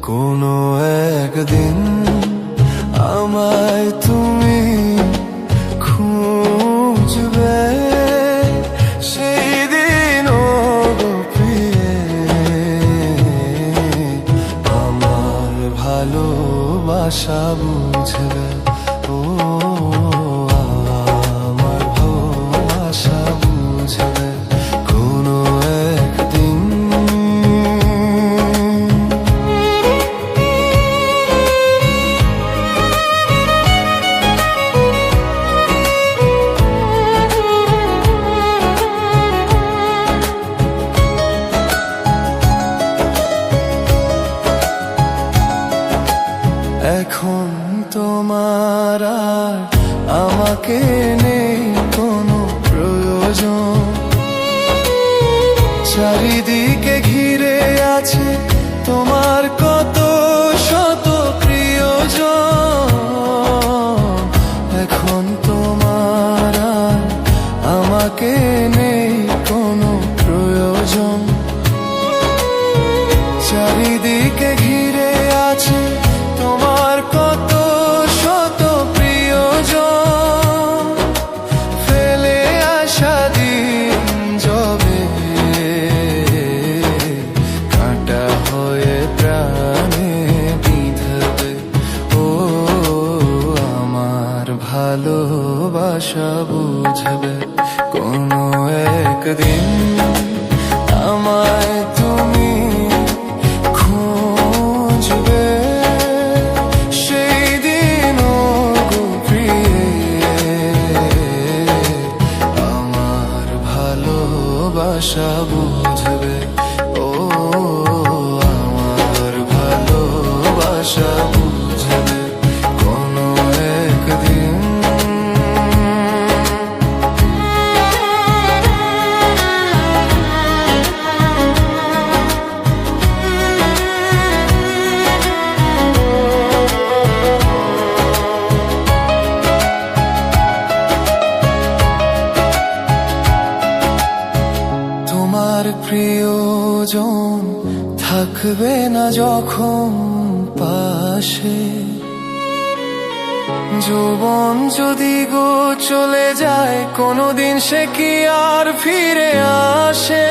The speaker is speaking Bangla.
কোনো একদিন আমায় তুমি খুঁজবে, সেই দিনও গো প্রিয়ে আমার ভালোবাসা বুঝবে। ও আমার ভালোবাসা বুঝবে কোনো একদিন। এখন তোমার আর আমাকে নেই কোনো প্রয়োজন, চারিদিকে ঘিরে আছে তোমার কত শত প্রিয়জন। এখন তোমার আর আমাকে নেই কোনো প্রয়োজন, চারিদিকে ঘিরে আছে তোমার কত শত প্রিয়জন। ফেলে আসা দিন যবে কাঁটা হয়ে প্রাণে বিঁধবে। ও আমার ভালোবাসা বুঝবে কোনো একদিন আমায় তুমি খুঁজবে, সেই দিনও গো প্রিয়ে আমার ভালোবাসা বুঝবে। ও আমার ভালোবাসা বুঝবে কোনো একদিন। তোমার প্রিয়জন থাকবে না যখন পাশে, যৌবন যদি গো চলে যায় কোনোদিন সে কি আর ফিরে আসে?